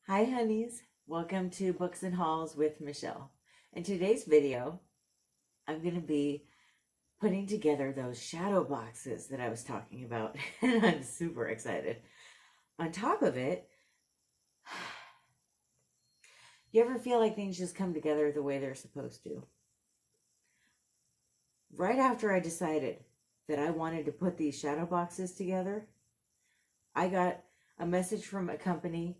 Hi honeys, welcome to Books and Hauls with Michelle. In today's video, I'm going to be putting together those shadow boxes that I was talking about, and I'm super excited. On top of it, you ever feel like things just come together the way they're supposed to? Right after I decided that I wanted to put these shadow boxes together, I got a message from a company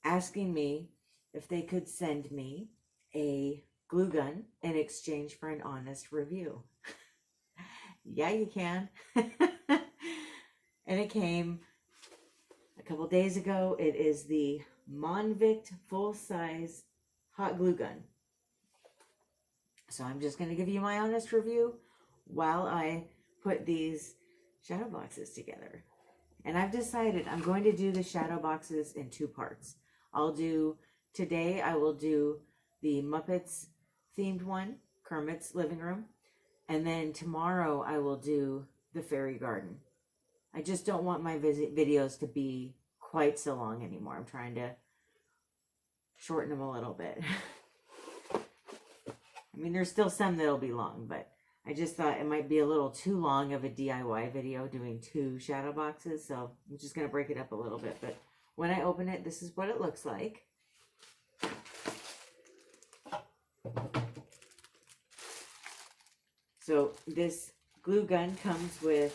asking me if they could send me a glue gun in exchange for an honest review. Yeah, you can. And it came a couple days ago. It is the Monvict full-size hot glue gun. So I'm just going to give you my honest review while I put these shadow boxes together. And I've decided I'm going to do the shadow boxes in two parts. Today I will do the Muppets themed one, Kermit's living room. And then tomorrow I will do the fairy garden. I just don't want my videos to be quite so long anymore. I'm trying to shorten them a little bit. I mean, there's still some that'll be long, but I just thought it might be a little too long of a DIY video doing two shadow boxes. So I'm just going to break it up a little bit. But when I open it, this is what it looks like. So this glue gun comes in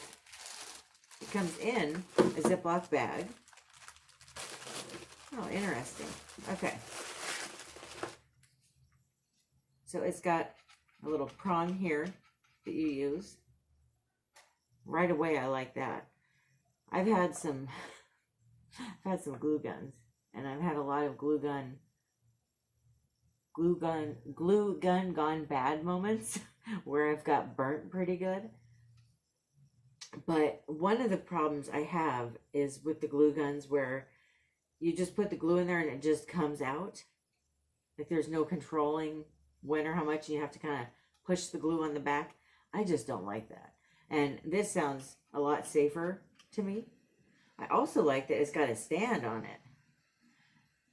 a Ziploc bag. Oh, interesting. Okay. So it's got a little prong here that you use. Right away, I like that. I've had some glue guns, and I've had a lot of glue gun gone bad moments where I've got burnt pretty good. But one of the problems I have is with the glue guns where you just put the glue in there and it just comes out. Like there's no controlling when or how much, you have to kind of push the glue on the back. I just don't like that. And this sounds a lot safer to me. I also like that it's got a stand on it.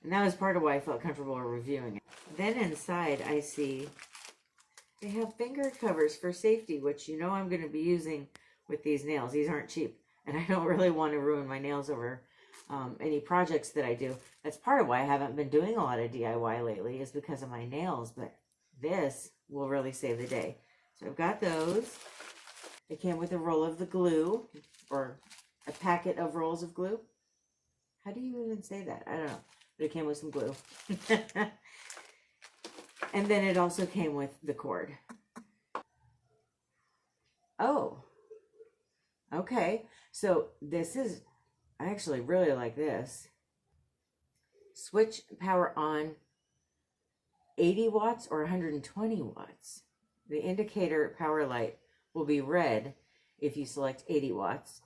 And that was part of why I felt comfortable reviewing it. Then inside I see they have finger covers for safety, which you know I'm going to be using with these nails. These aren't cheap. And I don't really want to ruin my nails over any projects that I do. That's part of why I haven't been doing a lot of DIY lately, is because of my nails. But this will really save the day. So I've got those. It came with a roll of the glue, or a packet of rolls of glue. How do you even say that? I don't know. But it came with some glue. And then it also came with the cord. Oh. Okay. So this is, I actually really like this. Switch power on 80 watts or 120 watts. The indicator power light will be red if you select 80 watts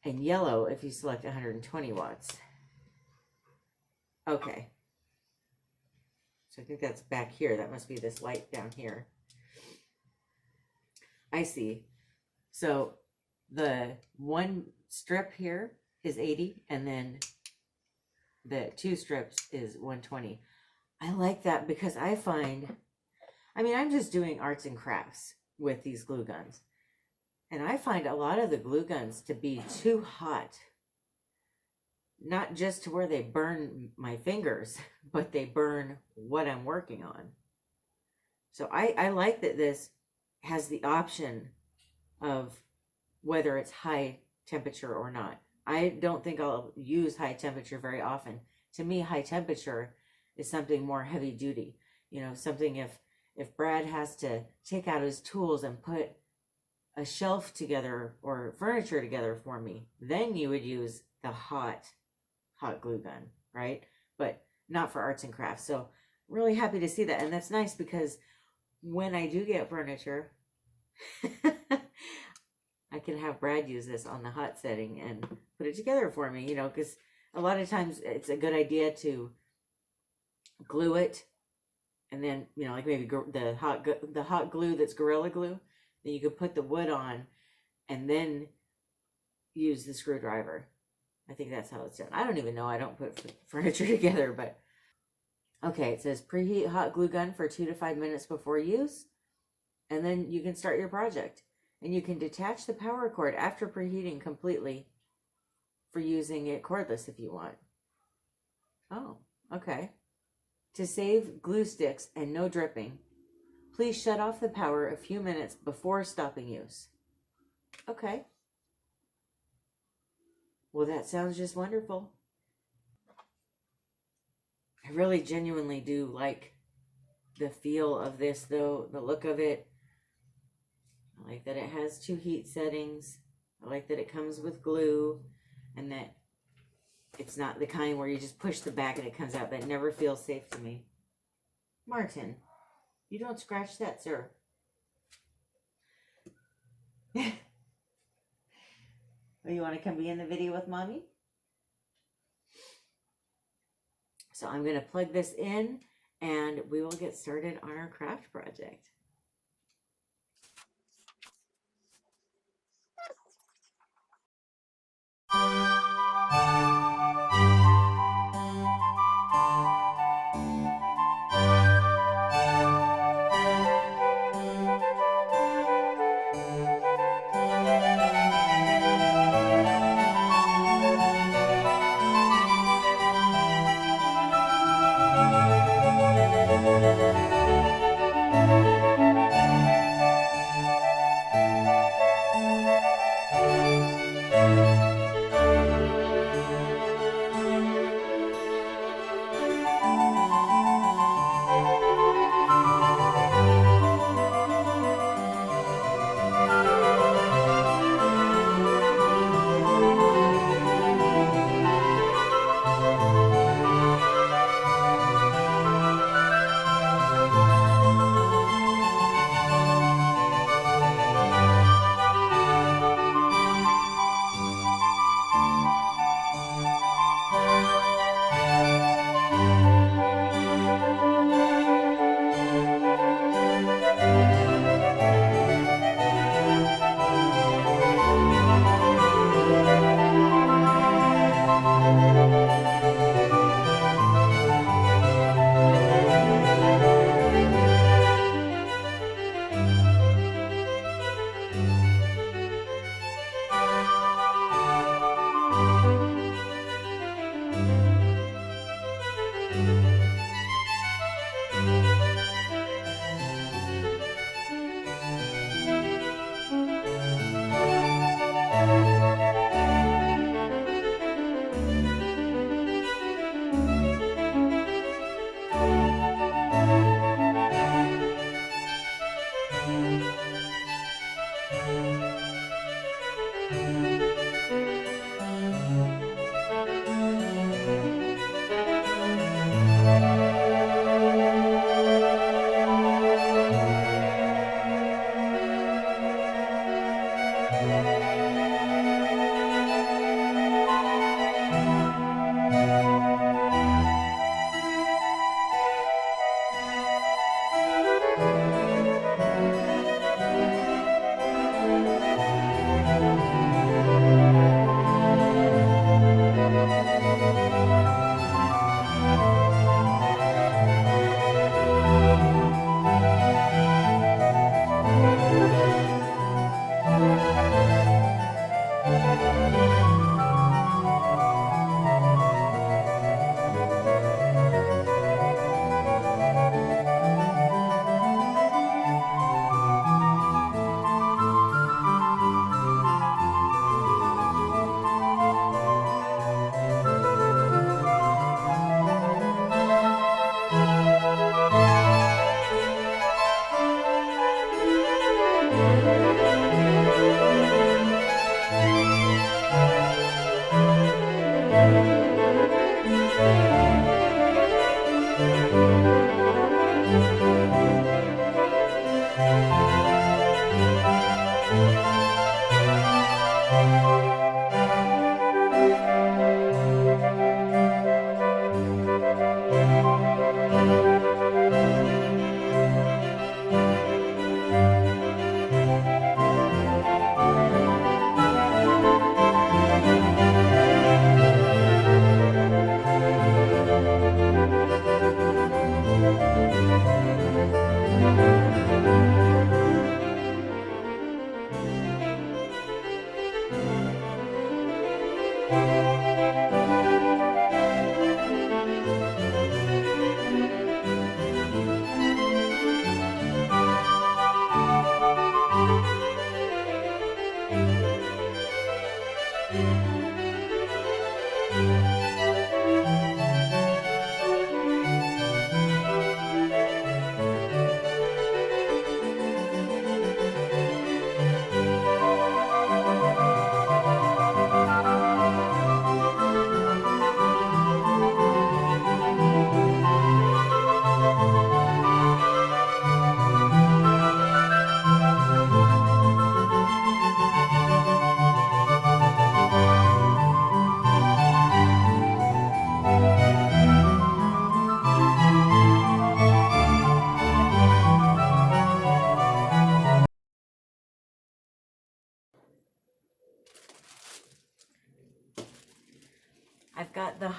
and yellow if you select 120 watts. Okay. So I think that's back here. That must be this light down here. I see. So the one strip here is 80 and then the two strips is 120. I like that because I find, I mean, I'm just doing arts and crafts with these glue guns. And I find a lot of the glue guns to be too hot. Not just to where they burn my fingers, but they burn what I'm working on. So I like that this has the option of whether it's high temperature or not. I don't think I'll use high temperature very often. To me, high temperature is something more heavy duty. You know, something if Brad has to take out his tools and put a shelf together or furniture together for me, then you would use the hot glue gun, right? But not for arts and crafts. So really happy to see that. And that's nice because when I do get furniture, I can have Brad use this on the hot setting and put it together for me, you know, because a lot of times it's a good idea to glue it and then, you know, like maybe the hot glue that's Gorilla Glue, then you could put the wood on and then use the screwdriver. I think that's how it's done. I don't even know. I don't put furniture together, but okay. It says preheat hot glue gun for 2 to 5 minutes before use, and then you can start your project. And you can detach the power cord after preheating completely for using it cordless if you want. Oh, okay. To save glue sticks and no dripping, please shut off the power a few minutes before stopping use. Okay. Well, that sounds just wonderful. I really genuinely do like the feel of this, though, the look of it. I like that it has 2 heat settings. I like that it comes with glue, and that it's not the kind where you just push the back and it comes out. That never feels safe to me. Martin, you don't scratch that, sir. Oh, you want to come be in the video with mommy? So I'm going to plug this in and we will get started on our craft project.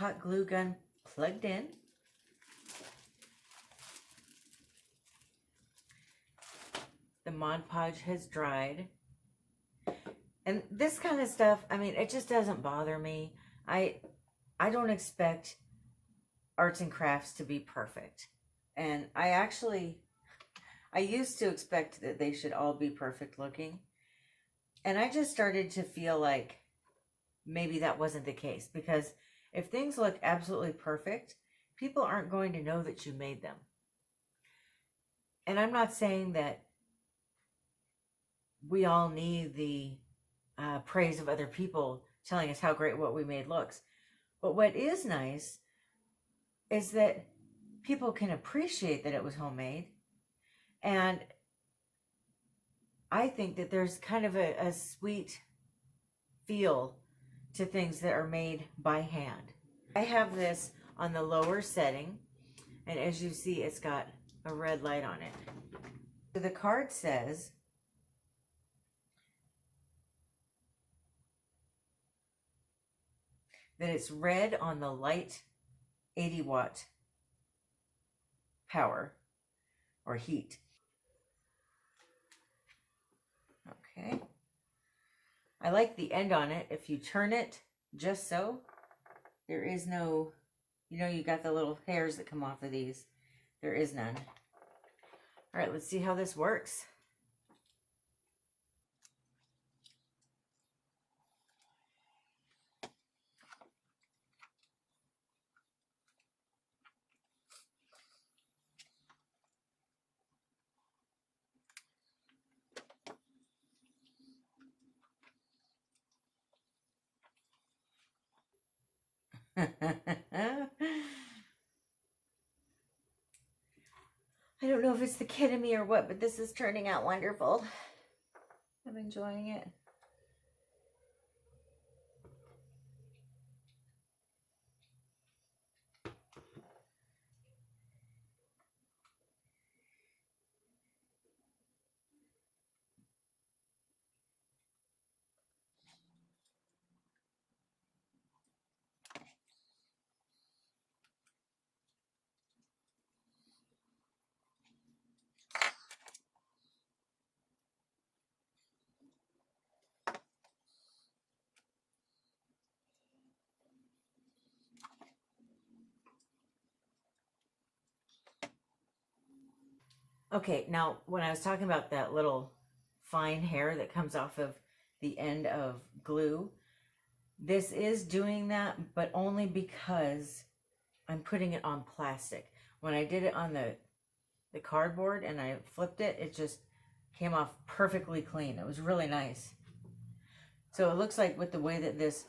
hot glue gun plugged in. The Mod Podge has dried. And this kind of stuff, I mean, it just doesn't bother me. I don't expect arts and crafts to be perfect. And I used to expect that they should all be perfect looking. And I just started to feel like maybe that wasn't the case. Because if things look absolutely perfect, people aren't going to know that you made them. And I'm not saying that we all need the praise of other people telling us how great what we made looks. But what is nice is that people can appreciate that it was homemade. And I think that there's kind of a sweet feel to things that are made by hand. I have this on the lower setting, and as you see, it's got a red light on it. So the card says, that it's red on the light 80 watt power or heat. Okay. I like the end on it. If you turn it just so, there is no, you know, you got the little hairs that come off of these. There is none. All right, let's see how this works. I don't know if it's the kid in me or what, but this is turning out wonderful. I'm enjoying it. Okay, now when I was talking about that little fine hair that comes off of the end of glue, this is doing that, but only because I'm putting it on plastic. When I did it on the cardboard and I flipped it, it just came off perfectly clean. It was really nice. So it looks like with the way that this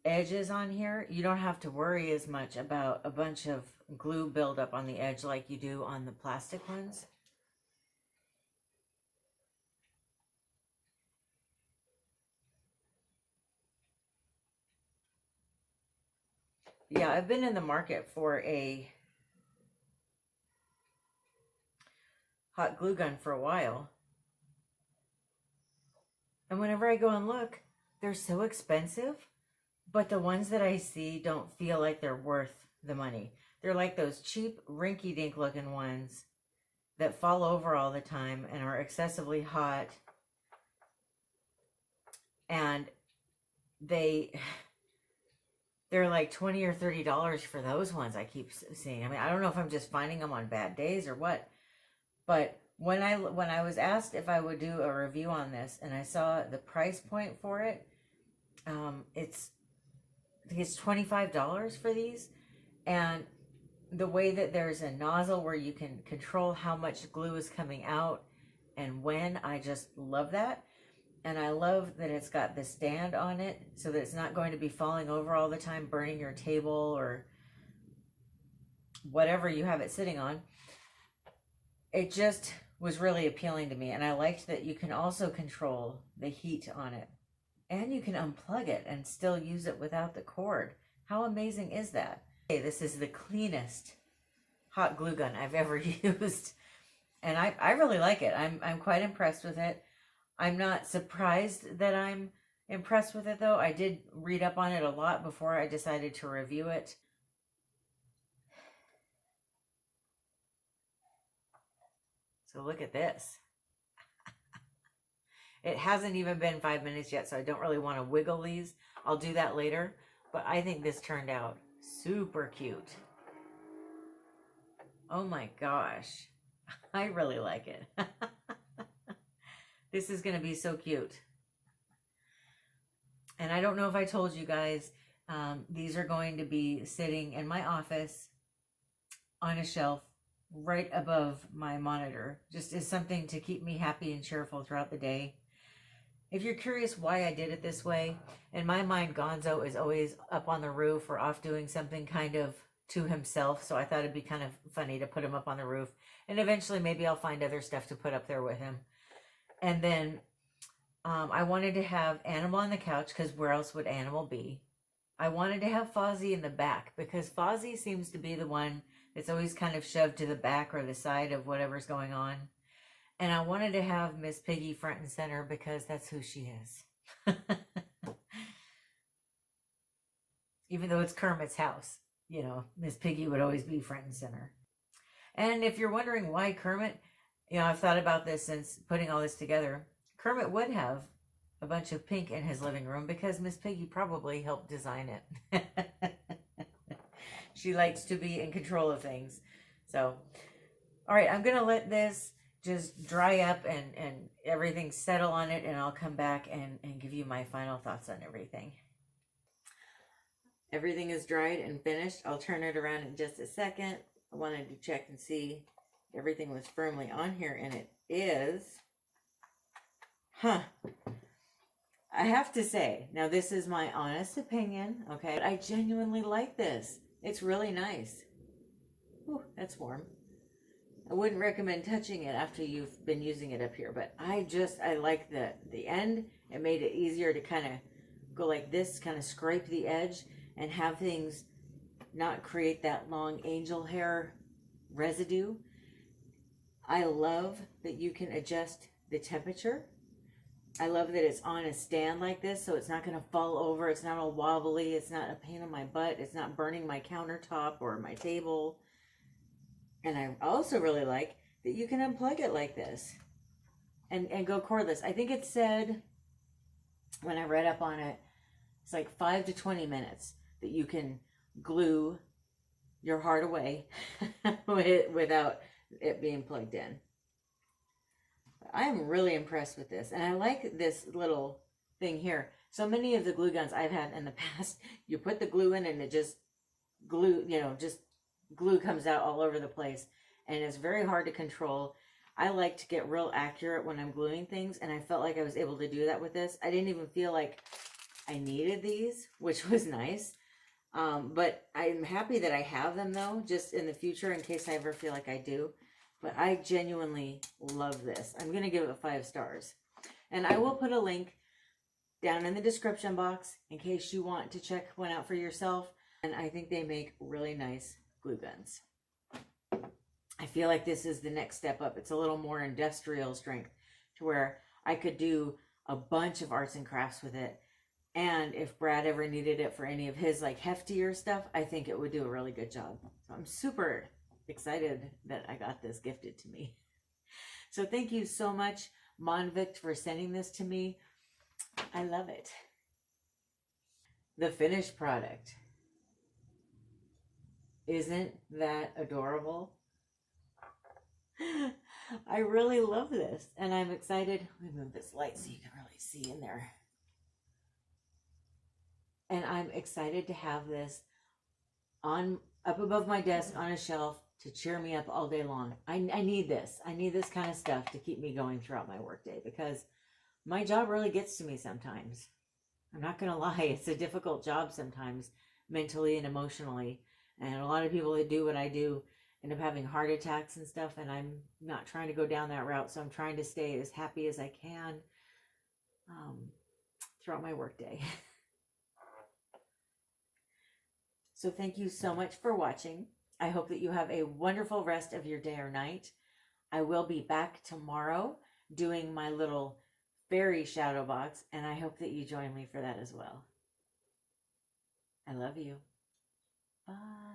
edge is on here, you don't have to worry as much about a bunch of glue buildup on the edge like you do on the plastic ones. Yeah, I've been in the market for a hot glue gun for a while. And whenever I go and look, they're so expensive, but the ones that I see don't feel like they're worth the money. They're like those cheap rinky-dink looking ones that fall over all the time and are excessively hot. And they're like $20 or $30 for those ones I keep seeing. I mean, I don't know if I'm just finding them on bad days or what, but when I was asked if I would do a review on this and I saw the price point for it, I think it's $25 for these. And the way that there's a nozzle where you can control how much glue is coming out and when, I just love that. And I love that it's got the stand on it so that it's not going to be falling over all the time, burning your table or whatever you have it sitting on. It just was really appealing to me. And I liked that you can also control the heat on it. And you can unplug it and still use it without the cord. How amazing is that? Okay, this is the cleanest hot glue gun I've ever used. And I really like it. I'm quite impressed with it. I'm not surprised that I'm impressed with it though. I did read up on it a lot before I decided to review it. So look at this. It hasn't even been 5 minutes yet, so I don't really want to wiggle these. I'll do that later, but I think this turned out super cute. Oh my gosh. I really like it. This is going to be so cute. And I don't know if I told you guys, these are going to be sitting in my office on a shelf right above my monitor, just as something to keep me happy and cheerful throughout the day. If you're curious why I did it this way, in my mind, Gonzo is always up on the roof or off doing something kind of to himself, so I thought it'd be kind of funny to put him up on the roof, and eventually maybe I'll find other stuff to put up there with him. And then I wanted to have Animal on the couch, because where else would Animal be? I wanted to have Fozzie in the back, because Fozzie seems to be the one that's always kind of shoved to the back or the side of whatever's going on. And I wanted to have Miss Piggy front and center, because that's who she is. Even though it's Kermit's house, you know, Miss Piggy would always be front and center. And if you're wondering why Kermit, you know, I've thought about this since putting all this together. Kermit would have a bunch of pink in his living room because Miss Piggy probably helped design it. She likes to be in control of things. So, all right, I'm going to let this just dry up and everything settle on it, and I'll come back and give you my final thoughts on everything. Everything is dried and finished. I'll turn it around in just a second. I wanted to check and see everything was firmly on here, and it is. I have to say, now this is my honest opinion, okay? But I genuinely like this. It's really nice. Ooh, that's warm. I wouldn't recommend touching it after you've been using it up here, but I like the end. It made it easier to kind of go like this, kind of scrape the edge and have things not create that long angel hair residue. I love that you can adjust the temperature. I love that it's on a stand like this, so it's not going to fall over. It's not all wobbly. It's not a pain in my butt. It's not burning my countertop or my table. And I also really like that you can unplug it like this and go cordless. I think it said, when I read up on it, it's like 5 to 20 minutes that you can glue your heart away without it being plugged in. I am really impressed with this, and I like this little thing here. So many of the glue guns I've had in the past, you put the glue in and it just glue, you know, just glue comes out all over the place, and it's very hard to control. I like to get real accurate when I'm gluing things, and I felt like I was able to do that with this. I didn't even feel like I needed these, which was nice. But I'm happy that I have them though, just in the future in case I ever feel like I do. But I genuinely love this. I'm going to give it 5 stars. And I will put a link down in the description box in case you want to check one out for yourself. And I think they make really nice glue guns. I feel like this is the next step up. It's a little more industrial strength to where I could do a bunch of arts and crafts with it. And if Brad ever needed it for any of his like heftier stuff, I think it would do a really good job. So I'm super excited that I got this gifted to me. So thank you so much, Monvict, for sending this to me. I love it. The finished product. Isn't that adorable? I really love this, and I'm excited. Let me move this light so you can really see in there. And I'm excited to have this up above my desk on a shelf to cheer me up all day long. I need this. I need this kind of stuff to keep me going throughout my workday, because my job really gets to me sometimes. I'm not going to lie. It's a difficult job sometimes, mentally and emotionally. And a lot of people that do what I do end up having heart attacks and stuff, and I'm not trying to go down that route. So I'm trying to stay as happy as I can throughout my workday. So thank you so much for watching. I hope that you have a wonderful rest of your day or night. I will be back tomorrow doing my little berry Shadowbox, and I hope that you join me for that as well. I love you. Bye.